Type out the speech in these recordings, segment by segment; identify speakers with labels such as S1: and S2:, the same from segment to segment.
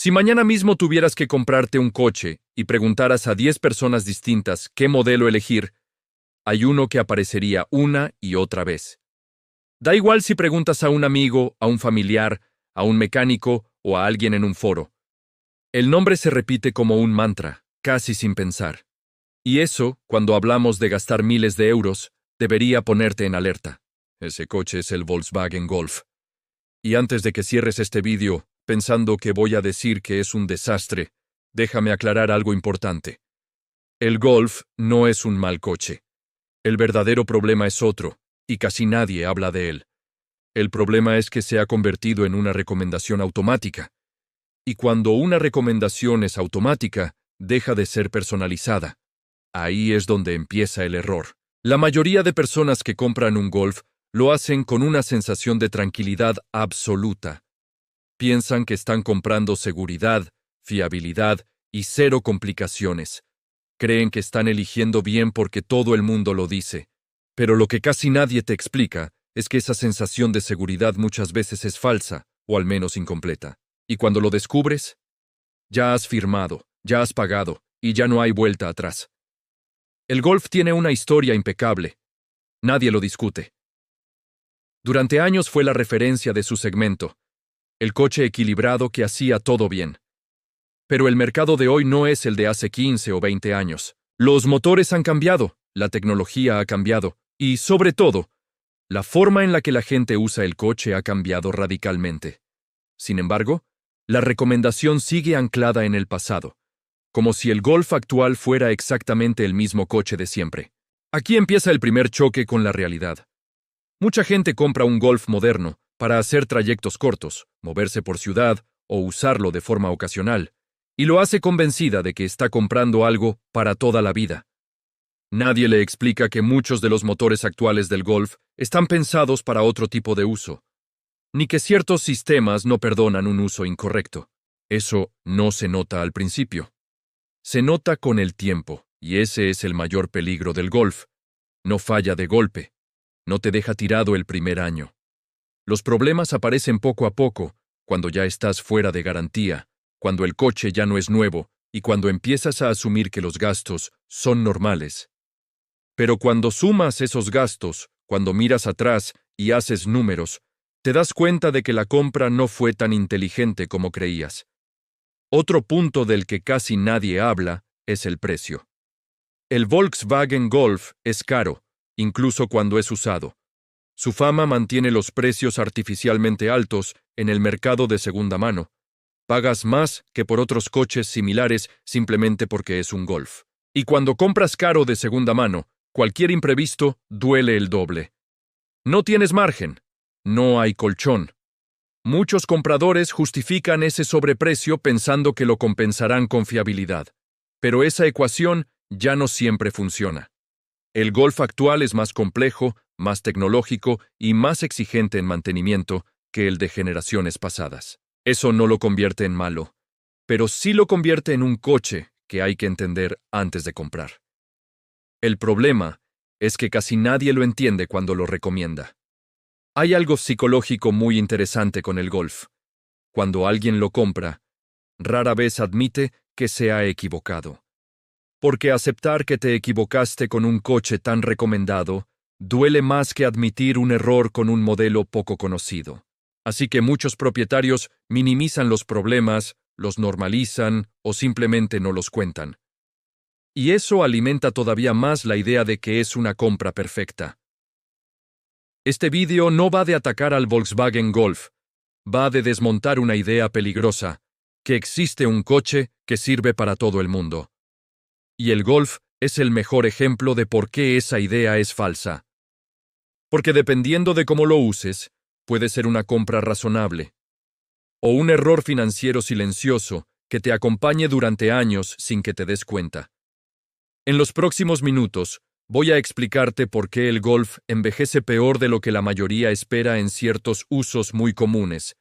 S1: Si mañana mismo tuvieras que comprarte un coche y preguntaras a 10 personas distintas qué modelo elegir, hay uno que aparecería una y otra vez. Da igual si preguntas a un amigo, a un familiar, a un mecánico o a alguien en un foro. El nombre se repite como un mantra, casi sin pensar. Y eso, cuando hablamos de gastar miles de euros, debería ponerte en alerta. Ese coche es el Volkswagen Golf. Y antes de que cierres este vídeo, pensando que voy a decir que es un desastre, déjame aclarar algo importante. El Golf no es un mal coche. El verdadero problema es otro, y casi nadie habla de él. El problema es que se ha convertido en una recomendación automática. Y cuando una recomendación es automática, deja de ser personalizada. Ahí es donde empieza el error. La mayoría de personas que compran un Golf lo hacen con una sensación de tranquilidad absoluta. Piensan que están comprando seguridad, fiabilidad y cero complicaciones. Creen que están eligiendo bien porque todo el mundo lo dice. Pero lo que casi nadie te explica es que esa sensación de seguridad muchas veces es falsa, o al menos incompleta. Y cuando lo descubres, ya has firmado, ya has pagado, y ya no hay vuelta atrás. El Golf tiene una historia impecable. Nadie lo discute. Durante años fue la referencia de su segmento, el coche equilibrado que hacía todo bien. Pero el mercado de hoy no es el de hace 15 o 20 años. Los motores han cambiado, la tecnología ha cambiado, y, sobre todo, la forma en la que la gente usa el coche ha cambiado radicalmente. Sin embargo, la recomendación sigue anclada en el pasado, como si el Golf actual fuera exactamente el mismo coche de siempre. Aquí empieza el primer choque con la realidad. Mucha gente compra un Golf moderno para hacer trayectos cortos, moverse por ciudad o usarlo de forma ocasional, y lo hace convencida de que está comprando algo para toda la vida. Nadie le explica que muchos de los motores actuales del Golf están pensados para otro tipo de uso, ni que ciertos sistemas no perdonan un uso incorrecto. Eso no se nota al principio. Se nota con el tiempo, y ese es el mayor peligro del Golf. No falla de golpe. No te deja tirado el primer año. Los problemas aparecen poco a poco, cuando ya estás fuera de garantía, cuando el coche ya no es nuevo y cuando empiezas a asumir que los gastos son normales. Pero cuando sumas esos gastos, cuando miras atrás y haces números, te das cuenta de que la compra no fue tan inteligente como creías. Otro punto del que casi nadie habla es el precio. El Volkswagen Golf es caro, incluso cuando es usado. Su fama mantiene los precios artificialmente altos en el mercado de segunda mano. Pagas más que por otros coches similares simplemente porque es un Golf. Y cuando compras caro de segunda mano, cualquier imprevisto duele el doble. No tienes margen. No hay colchón. Muchos compradores justifican ese sobreprecio pensando que lo compensarán con fiabilidad. Pero esa ecuación ya no siempre funciona. El Golf actual es más complejo, más tecnológico y más exigente en mantenimiento que el de generaciones pasadas. Eso no lo convierte en malo, pero sí lo convierte en un coche que hay que entender antes de comprar. El problema es que casi nadie lo entiende cuando lo recomienda. Hay algo psicológico muy interesante con el Golf. Cuando alguien lo compra, rara vez admite que se ha equivocado. Porque aceptar que te equivocaste con un coche tan recomendado duele más que admitir un error con un modelo poco conocido. Así que muchos propietarios minimizan los problemas, los normalizan o simplemente no los cuentan. Y eso alimenta todavía más la idea de que es una compra perfecta. Este vídeo no va de atacar al Volkswagen Golf, va de desmontar una idea peligrosa, que existe un coche que sirve para todo el mundo. Y el Golf es el mejor ejemplo de por qué esa idea es falsa. Porque dependiendo de cómo lo uses, puede ser una compra razonable, o un error financiero silencioso que te acompañe durante años sin que te des cuenta. En los próximos minutos, voy a explicarte por qué el Golf envejece peor de lo que la mayoría espera en ciertos usos muy comunes,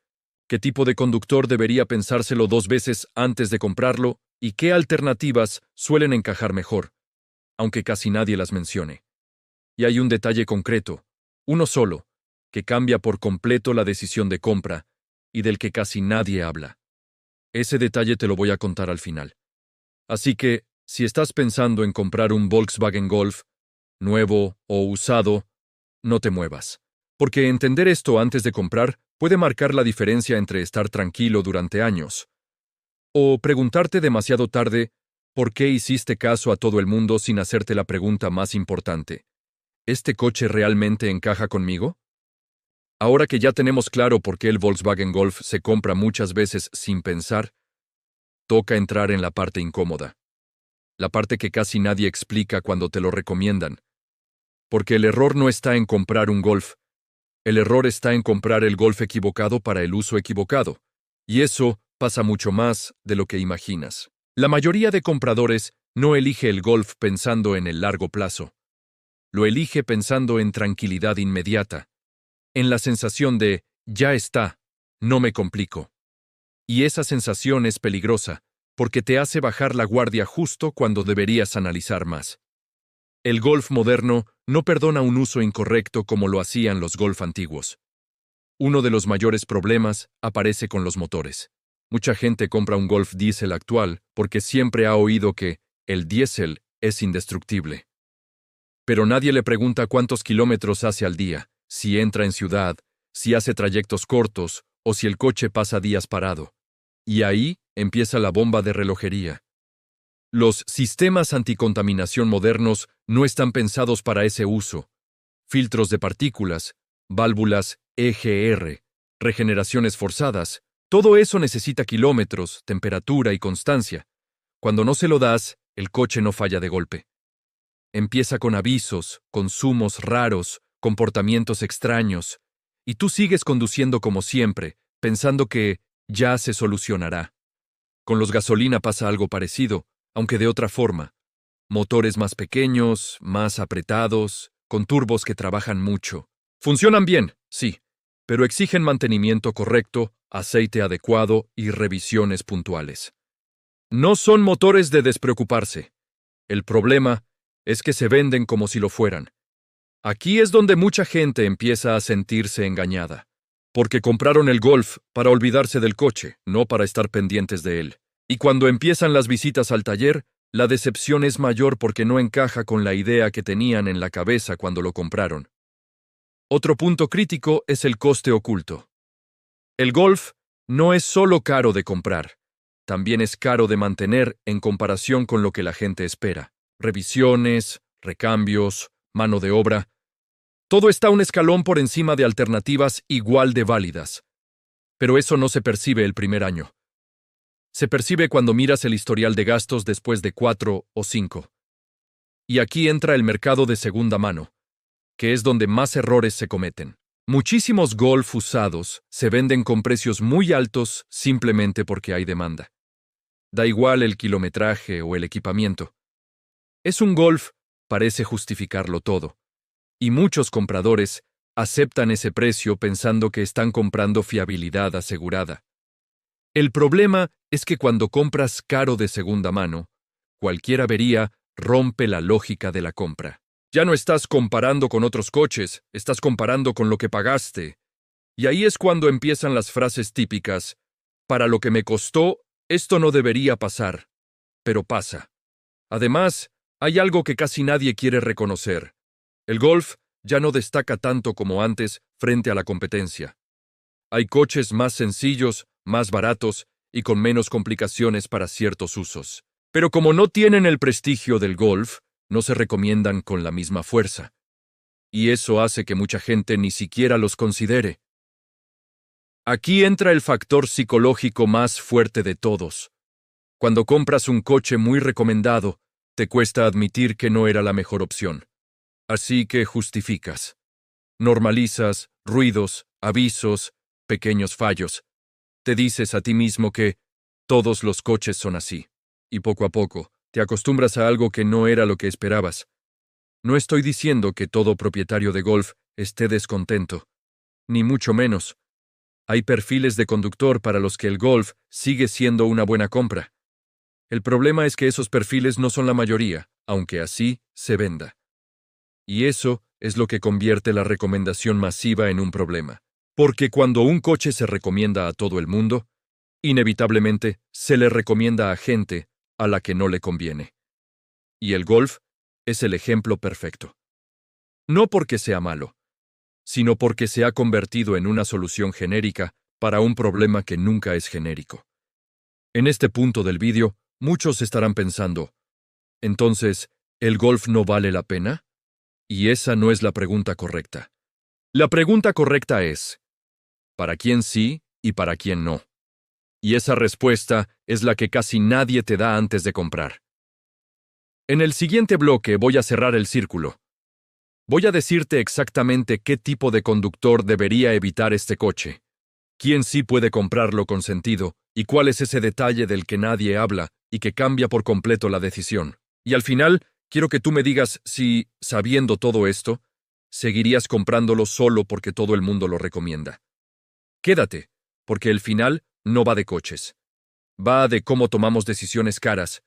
S1: qué tipo de conductor debería pensárselo 2 veces antes de comprarlo y qué alternativas suelen encajar mejor, aunque casi nadie las mencione. Y hay un detalle concreto, uno solo, que cambia por completo la decisión de compra y del que casi nadie habla. Ese detalle te lo voy a contar al final. Así que, si estás pensando en comprar un Volkswagen Golf, nuevo o usado, no te muevas. Porque entender esto antes de comprar puede marcar la diferencia entre estar tranquilo durante años o preguntarte demasiado tarde por qué hiciste caso a todo el mundo sin hacerte la pregunta más importante. ¿Este coche realmente encaja conmigo? Ahora que ya tenemos claro por qué el Volkswagen Golf se compra muchas veces sin pensar, toca entrar en la parte incómoda. La parte que casi nadie explica cuando te lo recomiendan. Porque el error no está en comprar un Golf. El error está en comprar el Golf equivocado para el uso equivocado. Y eso pasa mucho más de lo que imaginas. La mayoría de compradores no elige el Golf pensando en el largo plazo. Lo elige pensando en tranquilidad inmediata, en la sensación de, ya está, no me complico. Y esa sensación es peligrosa, porque te hace bajar la guardia justo cuando deberías analizar más. El Golf moderno no perdona un uso incorrecto como lo hacían los Golf antiguos. Uno de los mayores problemas aparece con los motores. Mucha gente compra un Golf diésel actual porque siempre ha oído que el diésel es indestructible. Pero nadie le pregunta cuántos kilómetros hace al día, si entra en ciudad, si hace trayectos cortos o si el coche pasa días parado. Y ahí empieza la bomba de relojería. Los sistemas anticontaminación modernos no están pensados para ese uso. Filtros de partículas, válvulas EGR, regeneraciones forzadas, todo eso necesita kilómetros, temperatura y constancia. Cuando no se lo das, el coche no falla de golpe. Empieza con avisos, consumos raros, comportamientos extraños, y tú sigues conduciendo como siempre, pensando que ya se solucionará. Con los gasolina pasa algo parecido, aunque de otra forma. Motores más pequeños, más apretados, con turbos que trabajan mucho. Funcionan bien, sí, pero exigen mantenimiento correcto, aceite adecuado y revisiones puntuales. No son motores de despreocuparse. El problema es que se venden como si lo fueran. Aquí es donde mucha gente empieza a sentirse engañada, porque compraron el Golf para olvidarse del coche, no para estar pendientes de él. Y cuando empiezan las visitas al taller, la decepción es mayor porque no encaja con la idea que tenían en la cabeza cuando lo compraron. Otro punto crítico es el coste oculto. El Golf no es solo caro de comprar, también es caro de mantener en comparación con lo que la gente espera. Revisiones, recambios, mano de obra. Todo está un escalón por encima de alternativas igual de válidas. Pero eso no se percibe el primer año. Se percibe cuando miras el historial de gastos después de 4 o 5. Y aquí entra el mercado de segunda mano, que es donde más errores se cometen. Muchísimos Golf usados se venden con precios muy altos simplemente porque hay demanda. Da igual el kilometraje o el equipamiento. Es un Golf, parece justificarlo todo. Y muchos compradores aceptan ese precio pensando que están comprando fiabilidad asegurada. El problema es que cuando compras caro de segunda mano, cualquier avería rompe la lógica de la compra. Ya no estás comparando con otros coches, estás comparando con lo que pagaste. Y ahí es cuando empiezan las frases típicas: para lo que me costó, esto no debería pasar, pero pasa. Además, hay algo que casi nadie quiere reconocer. El Golf ya no destaca tanto como antes frente a la competencia. Hay coches más sencillos, más baratos y con menos complicaciones para ciertos usos. Pero como no tienen el prestigio del Golf, no se recomiendan con la misma fuerza. Y eso hace que mucha gente ni siquiera los considere. Aquí entra el factor psicológico más fuerte de todos. Cuando compras un coche muy recomendado, te cuesta admitir que no era la mejor opción. Así que justificas. Normalizas ruidos, avisos, pequeños fallos. Te dices a ti mismo que todos los coches son así. Y poco a poco, te acostumbras a algo que no era lo que esperabas. No estoy diciendo que todo propietario de Golf esté descontento, ni mucho menos. Hay perfiles de conductor para los que el Golf sigue siendo una buena compra. El problema es que esos perfiles no son la mayoría, aunque así se venda. Y eso es lo que convierte la recomendación masiva en un problema. Porque cuando un coche se recomienda a todo el mundo, Inevitablemente, se le recomienda a gente a la que no le conviene. Y el golf es el ejemplo perfecto. No porque sea malo, sino porque se ha convertido en una solución genérica para un problema que nunca es genérico. En este punto del vídeo, muchos estarán pensando, entonces, ¿el golf no vale la pena? Y esa no es la pregunta correcta. La pregunta correcta es, ¿para quién sí y para quién no? Y esa respuesta es la que casi nadie te da antes de comprar. En el siguiente bloque voy a cerrar el círculo. Voy a decirte exactamente qué tipo de conductor debería evitar este coche, quién sí puede comprarlo con sentido y cuál es ese detalle del que nadie habla y que cambia por completo la decisión. Y al final, quiero que tú me digas si, sabiendo todo esto, seguirías comprándolo solo porque todo el mundo lo recomienda. Quédate, porque el final no va de coches. Va de cómo tomamos decisiones caras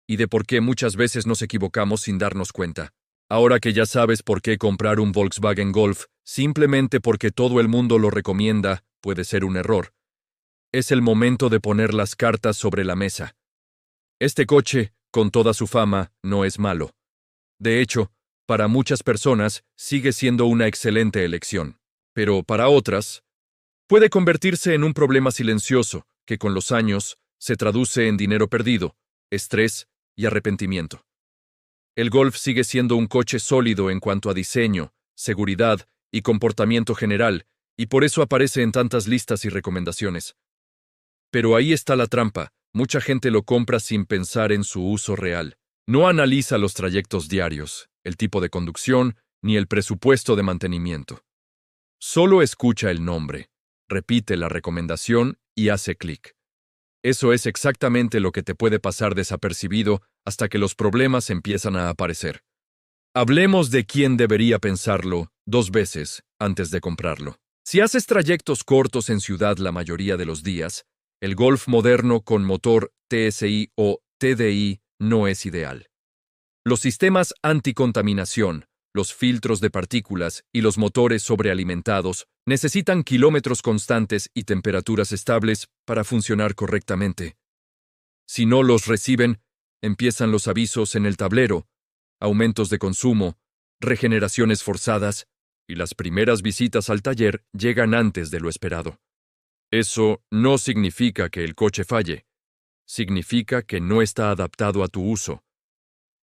S1: y de por qué muchas veces nos equivocamos sin darnos cuenta. Ahora que ya sabes por qué comprar un Volkswagen Golf simplemente porque todo el mundo lo recomienda puede ser un error, es el momento de poner las cartas sobre la mesa. Este coche, con toda su fama, no es malo. De hecho, para muchas personas sigue siendo una excelente elección. Pero para otras, puede convertirse en un problema silencioso que con los años se traduce en dinero perdido, estrés y arrepentimiento. El Golf sigue siendo un coche sólido en cuanto a diseño, seguridad y comportamiento general, y por eso aparece en tantas listas y recomendaciones. Pero ahí está la trampa, mucha gente lo compra sin pensar en su uso real. No analiza los trayectos diarios, el tipo de conducción, ni el presupuesto de mantenimiento. Solo escucha el nombre, repite la recomendación y hace clic. Eso es exactamente lo que te puede pasar desapercibido hasta que los problemas empiezan a aparecer. Hablemos de quién debería pensarlo 2 veces antes de comprarlo. Si haces trayectos cortos en ciudad la mayoría de los días, el Golf moderno con motor TSI o TDI no es ideal. Los sistemas anticontaminación, los filtros de partículas y los motores sobrealimentados necesitan kilómetros constantes y temperaturas estables para funcionar correctamente. Si no los reciben, empiezan los avisos en el tablero, aumentos de consumo, regeneraciones forzadas, y las primeras visitas al taller llegan antes de lo esperado. Eso no significa que el coche falle, significa que no está adaptado a tu uso.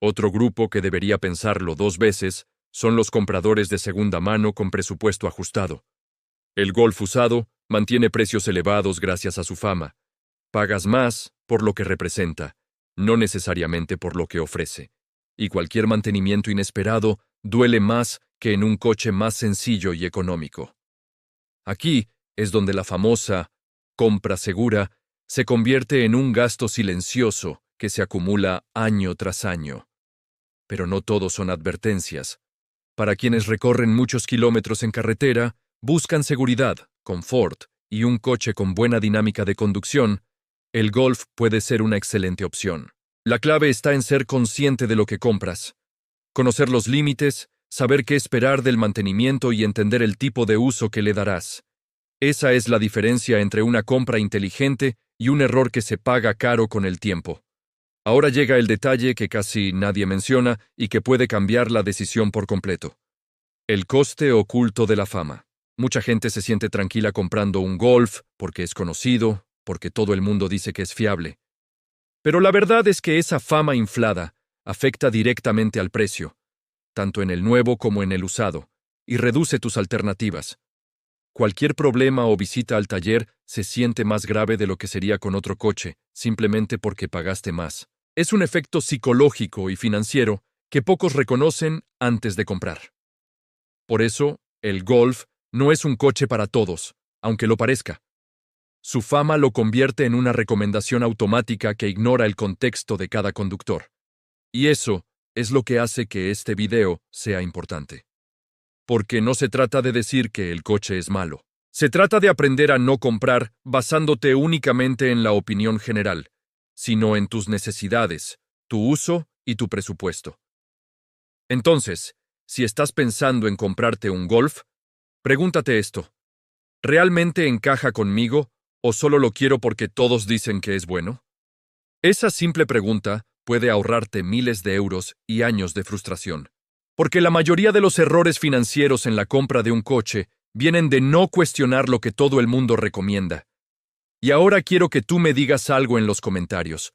S1: Otro grupo que debería pensarlo 2 veces son los compradores de segunda mano con presupuesto ajustado. El Golf usado mantiene precios elevados gracias a su fama. Pagas más por lo que representa, no necesariamente por lo que ofrece. Y cualquier mantenimiento inesperado duele más que en un coche más sencillo y económico. Aquí es donde la famosa compra segura se convierte en un gasto silencioso que se acumula año tras año. Pero no todo son advertencias. Para quienes recorren muchos kilómetros en carretera, buscan seguridad, confort y un coche con buena dinámica de conducción, el Golf puede ser una excelente opción. La clave está en ser consciente de lo que compras, conocer los límites, saber qué esperar del mantenimiento y entender el tipo de uso que le darás. Esa es la diferencia entre una compra inteligente y un error que se paga caro con el tiempo. Ahora llega el detalle que casi nadie menciona y que puede cambiar la decisión por completo. El coste oculto de la fama. Mucha gente se siente tranquila comprando un Golf porque es conocido, porque todo el mundo dice que es fiable. Pero la verdad es que esa fama inflada afecta directamente al precio, tanto en el nuevo como en el usado, y reduce tus alternativas. Cualquier problema o visita al taller se siente más grave de lo que sería con otro coche, simplemente porque pagaste más. Es un efecto psicológico y financiero que pocos reconocen antes de comprar. Por eso, el Golf no es un coche para todos, aunque lo parezca. Su fama lo convierte en una recomendación automática que ignora el contexto de cada conductor. Y eso es lo que hace que este video sea importante. Porque no se trata de decir que el coche es malo. Se trata de aprender a no comprar basándote únicamente en la opinión general, sino en tus necesidades, tu uso y tu presupuesto. Entonces, si estás pensando en comprarte un Golf, pregúntate esto: ¿realmente encaja conmigo ¿O solo lo quiero porque todos dicen que es bueno? Esa simple pregunta puede ahorrarte miles de euros y años de frustración. Porque la mayoría de los errores financieros en la compra de un coche vienen de no cuestionar lo que todo el mundo recomienda. Y ahora quiero que tú me digas algo en los comentarios.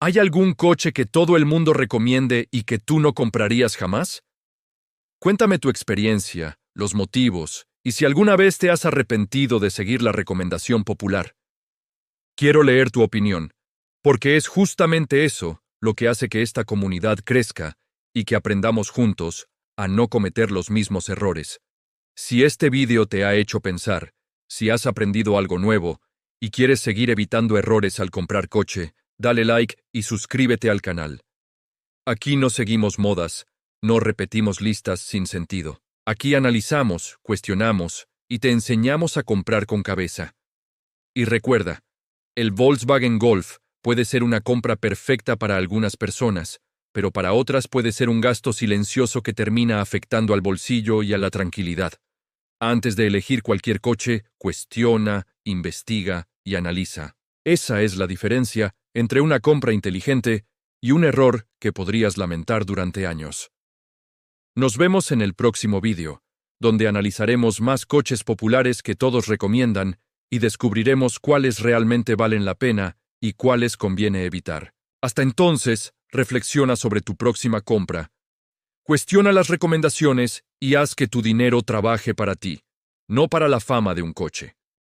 S1: ¿Hay algún coche que todo el mundo recomiende y que tú no comprarías jamás? Cuéntame tu experiencia, los motivos, y si alguna vez te has arrepentido de seguir la recomendación popular. Quiero leer tu opinión, porque es justamente eso lo que hace que esta comunidad crezca y que aprendamos juntos a no cometer los mismos errores. Si este vídeo te ha hecho pensar, si has aprendido algo nuevo y quieres seguir evitando errores al comprar coche, dale like y suscríbete al canal. Aquí no seguimos modas, no repetimos listas sin sentido. Aquí analizamos, cuestionamos y te enseñamos a comprar con cabeza. Y recuerda, el Volkswagen Golf puede ser una compra perfecta para algunas personas, pero para otras puede ser un gasto silencioso que termina afectando al bolsillo y a la tranquilidad. Antes de elegir cualquier coche, cuestiona, investiga y analiza. Esa es la diferencia entre una compra inteligente y un error que podrías lamentar durante años. Nos vemos en el próximo vídeo, donde analizaremos más coches populares que todos recomiendan y descubriremos cuáles realmente valen la pena y cuáles conviene evitar. Hasta entonces, reflexiona sobre tu próxima compra. Cuestiona las recomendaciones y haz que tu dinero trabaje para ti, no para la fama de un coche.